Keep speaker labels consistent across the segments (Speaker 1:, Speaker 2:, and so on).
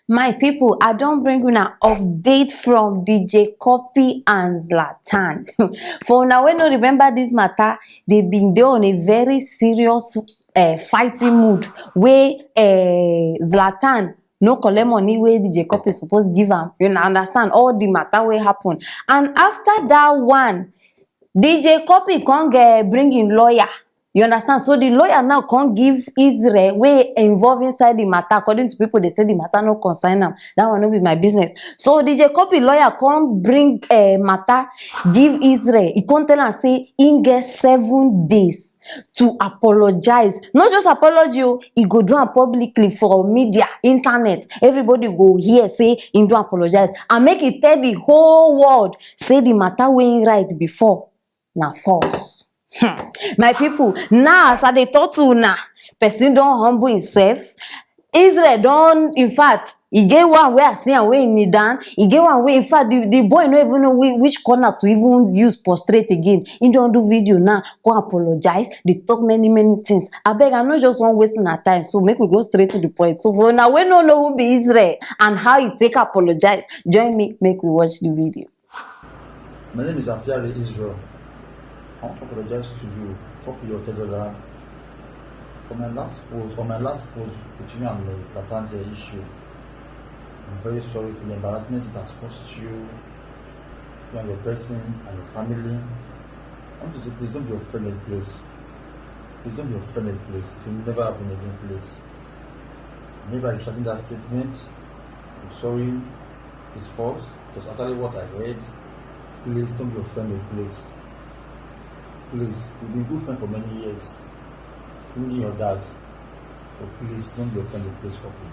Speaker 1: My people, I don't bring you an update from DJ Cuppy and Zlatan. For now, when you remember this matter, they've been there on a very serious fighting mood where Zlatan no collect money wey DJ Cuppy suppose give am. You understand all the matter wey happen. And after that one, DJ Cuppy can't bring in lawyer. You understand? So the lawyer now can't give Israel wey involved inside the matter. According to people, they say the matter no concern them. That one no be my business. So DJ Cuppy lawyer can't bring matter, give Israel. He can't tell am say he get 7 days to apologize. Not just apology, he go do am publicly for media, internet. Everybody go hear say he do apologize and make it tell the whole world say the matter wey right before na false. My people, now as I dey talk to una, person don humble himself. Israel don, in fact, he get one where I see am wey he kneel down. He get one way, in fact, the boy no even know which corner to even use prostrate again. He don do video now, go apologize. They talk many things. Abeg, I no just wan waste una time, so make we go straight to the point. So for now, we no know who be Israel and how he take apologize. Join me, make we watch the video.
Speaker 2: My name is Afiare Israel. I want to apologize to you, Cuppy or Tedola, for my last post with you and the Zlatan issue. I'm very sorry for the embarrassment it has cost you and your person and your family. I want to say, please don't be offended, please. Please don't be offended, please. It will never happen again, please. Maybe by retracting that statement, I'm sorry, it's false. It was actually what I heard. Please don't be offended, please. Please, we've been good friends for many years. Including your dad. But please, don't be offended, please, Cuppy.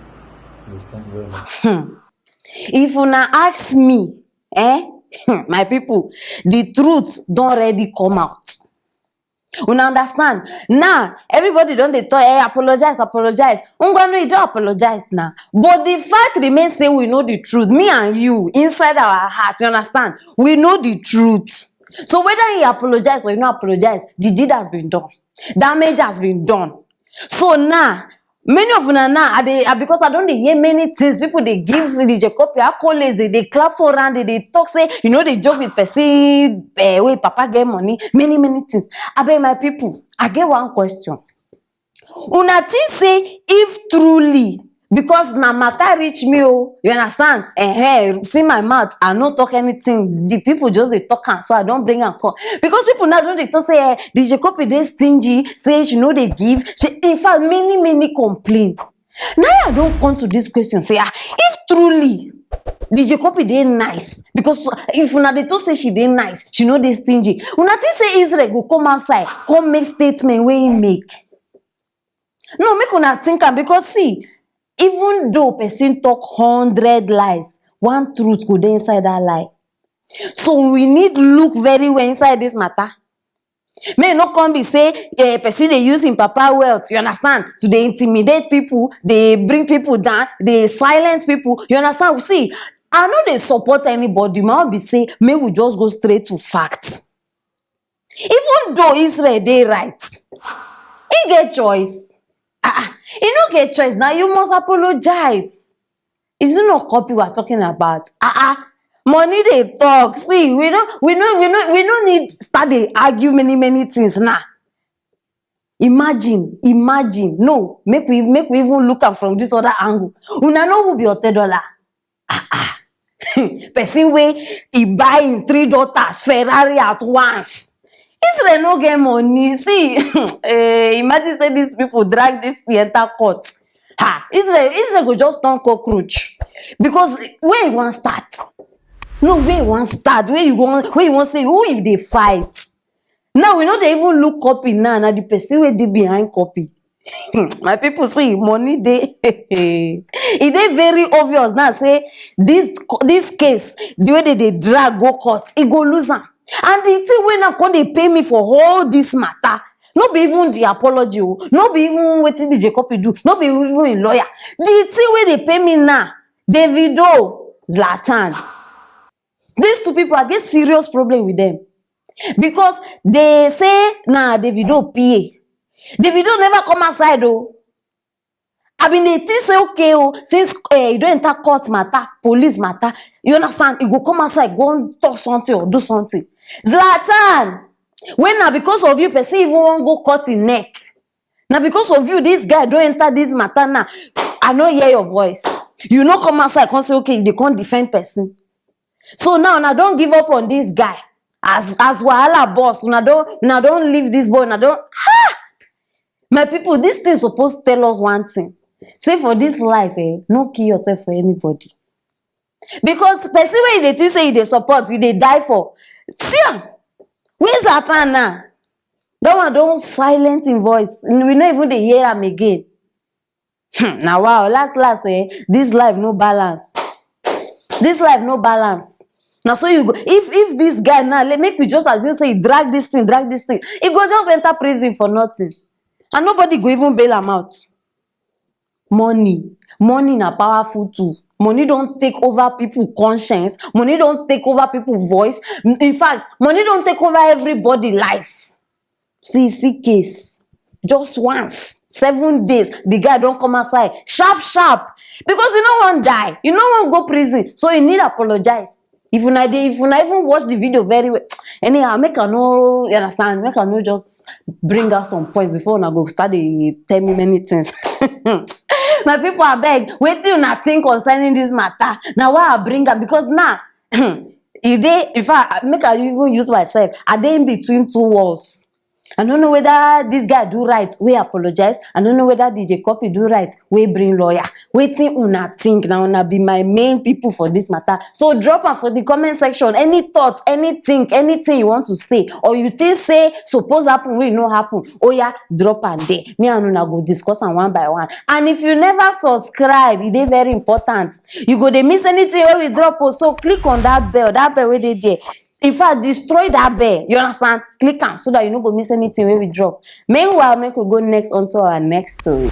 Speaker 2: Please, thank you very much.
Speaker 1: If una ask me, my people, the truth don't already come out. Una understand? Now, everybody don't they talk, apologize. Ungwano, you don't apologize now. But the fact remains say we know the truth. Me and you, inside our heart, you understand? We know the truth. So whether he apologize or you not apologize, the deed has been done. Damage has been done. So now, many of una now, because I don't hear many things, people they give DJ Cuppy accolades, they clap for round, they talk, say, you know, they joke with person, where papa get money, many things. I beg my people, I get one question. Una think say, if truly, because na matter reach me, you understand? See my mouth, I not talk anything. The people just they talk so I don't bring and come. Because people now don't they talk say DJ Cuppy they stingy, say she know they give. In fact, many complain. Now I don't come to this question, say if truly DJ Cuppy they nice, because if una they talk say she they nice, she know they stingy. Una think say Israel go come outside, come make statement where he make. No, make una think am, because see, even though person talk 100 lies, one truth go dey inside that lie. So we need look very well inside this matter. May not come be say person they use in papa wealth, you understand? To they intimidate people, they bring people down, they silence people, you understand? See, I know they support anybody, might be say, may we just go straight to fact. Even though Israel they right, he get choice. You no get choice now. You must apologize. Is it not Cuppy we're talking about? Money they talk. See, we don't need start they argue many things now. Imagine. No, make we even look at from this other angle. Una know who be Otedola? Person way he buy in 3 daughters Ferrari at once. Israel no get money. See, imagine say these people drag this theater court. Israel go just turn cockroach. Because where you want start? No, where you want start? Where you want say who if they fight? Now we know they even look Cuppy now. Now the person where they behind Cuppy. My people see money they it dey very obvious now. Say this case, the way they drag go court, it go lose am. And the thing when I come they pay me for all this matter, no be even the apology, no be even wetin DJ Cuppy do, no be even a lawyer. The thing where they pay me now, Davido, Zlatan. These 2 people, I get serious problem with them. Because they say, nah, Davido PA. Davido never come outside though. I been dey think say okay since you don enter court matter, police matter, you understand, you go come outside go talk something or do something. Zlatan, when na because of you person even wan go cut him neck, na because of you this guy don enter this matter now, I no hear your voice. You no come outside come say okay you dey come defend person. So now una don give up on this guy as wahala boss. Una don leave this boy. Una don my people, this thing suppose tell us one thing. Say for this life, no kill yourself for anybody. Because person wey you dey think say you dey support, you dey die for. See am, where's Zlatan now? That one don silent him voice. We no even dey hear am again. Now wow, last this life no balance. This life no balance. Now so you go, if this guy now, make we just assume say he drag this thing, he go just enter prison for nothing. And nobody go even bail am out. Money na powerful tool. Money don take over people conscience. Money don take over people voice. In fact, money don take over everybody life. See case. Just once, 7 days, the guy don come outside sharp because you no wan die, you no wan go prison, so you need apologize. If una even watch the video very well, anyhow, make I no, you understand, make I no just bring out some points before una go start dey tell me many things. My people, abeg, wetin una think concerning this matter? Na why I bring am, because now if I make I even use myself, I dey in between two walls. I don't know whether this guy do right, we apologize. I don't know whether DJ Cuppy do right, we bring lawyer. Wetin una think? Now una be my main people for this matter. So drop am for the comment section. Any thoughts, anything you want to say, or you think say suppose happen, will no happen. Oh yeah, drop am there. Me and una go discuss am one by one. And if you never subscribe, it is very important. You go dey miss anything when we drop. So click on that bell wey dey there. In fact, destroy that bell. You understand? Click am so that you no go miss anything when we drop. Meanwhile, make we go next onto our next story.